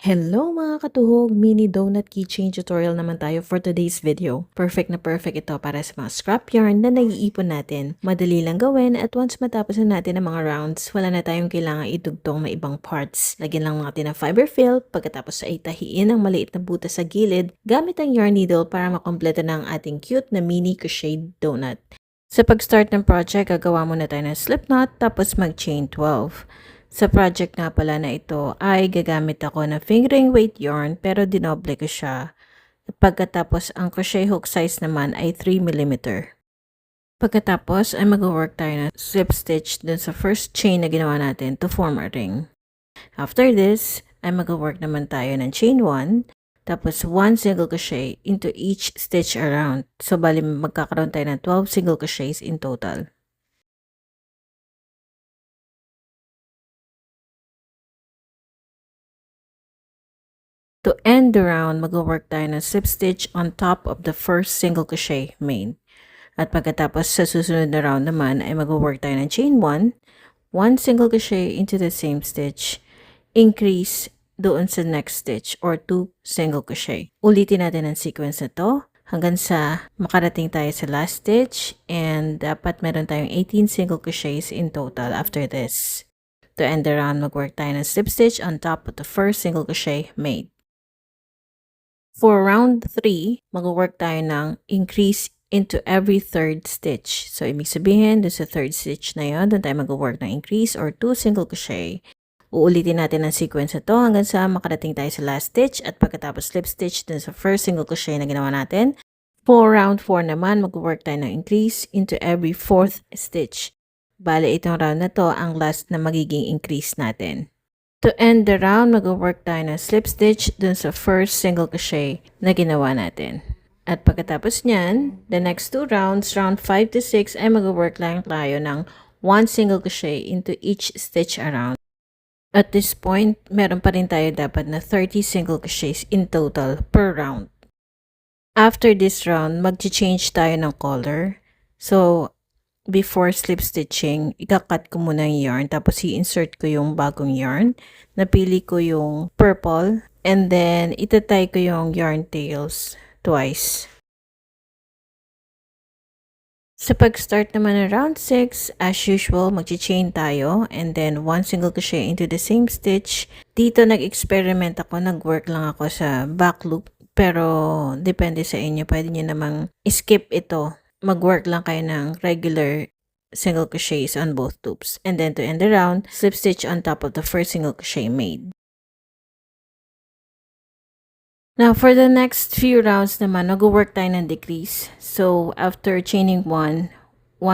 Hello mga katuhog! Mini donut keychain tutorial naman tayo for today's video. Perfect na perfect ito para sa mga scrap yarn na naiipon natin. Madali lang gawin at once matapos na natin ang mga rounds, wala na tayong kailangang idugtong may ibang parts. Lagyan lang natin ng fiber fill, pagkatapos ay tahiin ang maliit na butas sa gilid gamit ang yarn needle para makompleto na ang ating cute na mini crocheted donut. Sa pag-start ng project, gagawa muna tayo ng slip knot tapos mag-chain 12. Sa project nga pala na ito ay gagamit ako ng fingering weight yarn pero dinoble ko siya. Pagkatapos ang crochet hook size naman ay 3mm. Pagkatapos ay mag-work tayo ng slip stitch dun sa first chain na ginawa natin to form a ring. After this ay mag-work naman tayo ng chain 1 tapos 1 single crochet into each stitch around. So bali magkakaroon tayo ng 12 single crochets in total. To end the round, mag-work tayo ng slip stitch on top of the first single crochet main. At pagkatapos sa susunod na round naman ay mag-work tayo ng chain 1, 1 single crochet into the same stitch, increase doon sa next stitch or 2 single crochet. Ulitin natin ang sequence na to hanggang sa makarating tayo sa last stitch and dapat meron tayong 18 single crochets in total after this. To end the round, mag-work tayo ng slip stitch on top of the first single crochet made. For round 3, mag-work tayo ng increase into every third stitch. So, ibig sabihin, dun sa third stitch na yun, doon tayo mag-work ng increase or 2 single crochet. Uulitin natin ang sequence na to hanggang sa makarating tayo sa last stitch at pagkatapos slip stitch dun sa first single crochet na ginawa natin. For round 4 naman, mag-work tayo ng increase into every fourth stitch. Bale, itong round na to ang last na magiging increase natin. To end the round, mag-work tayo ng slip stitch dun sa first single crochet na ginawa natin. At pagkatapos nyan, the next 2 rounds, round 5 to 6, ay mag-work lang tayo ng 1 single crochet into each stitch around. At this point, meron pa rin tayo dapat na 30 single crochets in total per round. After this round, mag-change tayo ng color. So, before slip stitching, ikakat ko muna yung yarn tapos i-insert ko yung bagong yarn. Napili ko yung purple and then itatay ko yung yarn tails twice. Sa pag-start naman ng round 6, as usual, mag-chain tayo and then 1 single crochet into the same stitch. Dito nag-experiment ako, nag-work lang ako sa back loop pero depende sa inyo, pwede nyo namang skip ito. Mag-work lang kayo ng regular single crochets on both loops. And then to end the round, slip stitch on top of the first single crochet made. Now, for the next few rounds naman, mag-work tayo ng decrease. So, after chaining 1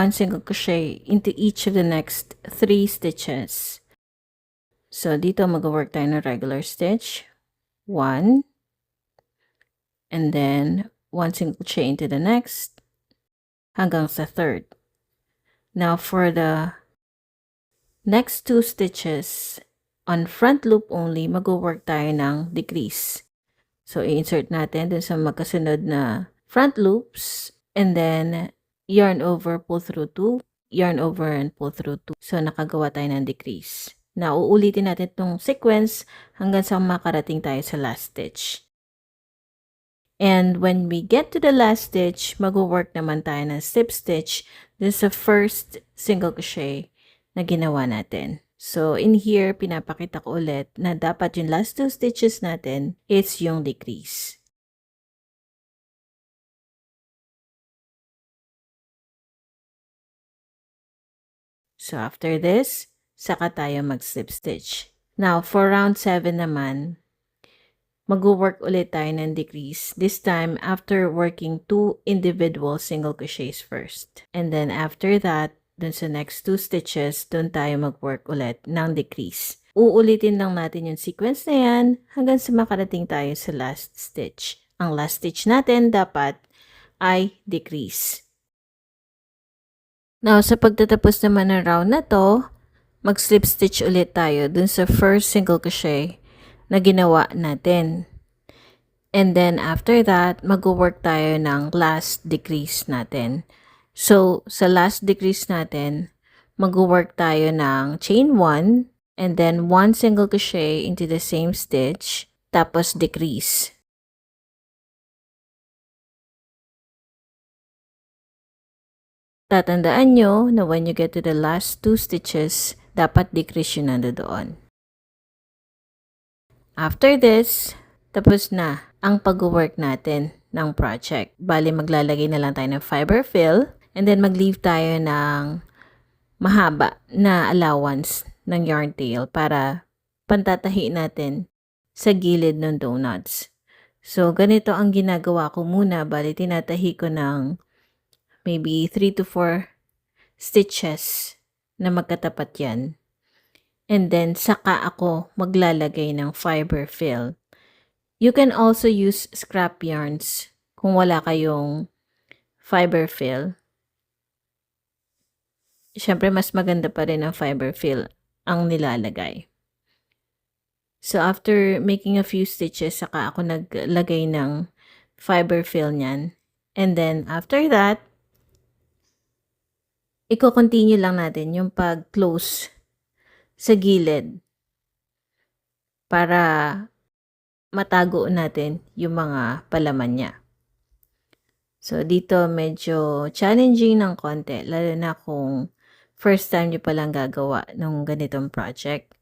single crochet into each of the next 3 stitches. So, dito mag-work tayo ng regular stitch. 1. And then, 1 single crochet into the next. Hanggang sa third. Now, for the next 2 stitches, on front loop only, mag-work tayo ng decrease. So, i-insert natin dun sa magkasunod na front loops, and then, yarn over, pull through 2, yarn over, and pull through 2. So, nakagawa tayo ng decrease. Now, uulitin natin itong sequence hanggang sa makarating tayo sa last stitch. And when we get to the last stitch, mag-work naman tayo ng slip stitch dun sa first single crochet na ginawa natin. So, in here, pinapakita ko ulit na dapat yung last 2 stitches natin is yung decrease. So, after this, saka tayo mag-slip stitch. Now, for round 7 naman, mag-work ulit tayo ng decrease. This time, after working 2 individual single crochets first. And then after that, dun sa next 2 stitches, dun tayo mag-work ulit ng decrease. Uulitin lang natin yung sequence na yan hanggang sa makarating tayo sa last stitch. Ang last stitch natin dapat ay decrease. Now, sa pagtatapos naman ng round na to, mag-slip stitch ulit tayo dun sa first single crochet na ginawa natin. And then, after that, mag-work tayo ng last decrease natin. So, sa last decrease natin, mag-work tayo ng chain 1, and then 1 single crochet into the same stitch. tapos decrease. Tatandaan nyo na when you get to the last 2 stitches, dapat decrease yun nandoon. After this, tapos na ang pag-work natin ng project. Bali, maglalagay na lang tayo ng fiber fill and then mag-leave tayo ng mahaba na allowance ng yarn tail para pantatahi natin sa gilid ng donuts. So, ganito ang ginagawa ko muna. Bali, tinatahi ko ng maybe 3 to 4 stitches na magkatapat yan. And then, saka ako maglalagay ng fiber fill. You can also use scrap yarns kung wala kayong fiber fill. Siyempre, mas maganda pa rin ang fiber fill ang nilalagay. So, after making a few stitches, saka ako naglagay ng fiber fill niyan. And then, after that, i-continue lang natin yung pag-close sa gilid para matago natin yung mga palaman niya. So, dito medyo challenging ng konti, lalo na kung first time nyo palang gagawa ng ganitong project.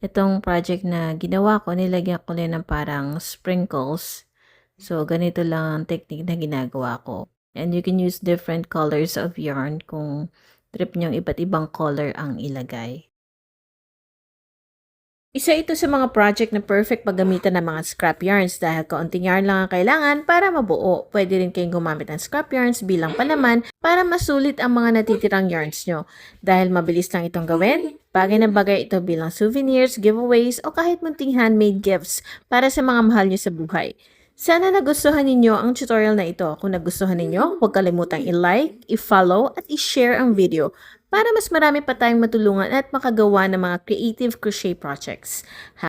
Itong project na ginawa ko, nilagyan ko rin ng parang sprinkles. So, ganito lang ang technique na ginagawa ko. And you can use different colors of yarn kung trip nyong iba't ibang color ang ilagay. Isa ito sa mga project na perfect paggamitan ng mga scrap yarns dahil kaunting yarn lang ang kailangan para mabuo. Pwede rin kayong gumamit ng scrap yarns bilang palaman para masulit ang mga natitirang yarns nyo. Dahil mabilis lang itong gawin, bagay na bagay ito bilang souvenirs, giveaways o kahit munting handmade gifts para sa mga mahal nyo sa buhay. Sana nagustuhan ninyo ang tutorial na ito. Kung nagustuhan ninyo, huwag kalimutang i-like, i-follow at i-share ang video para mas marami pa tayong matulungan at makagawa ng mga creative crochet projects.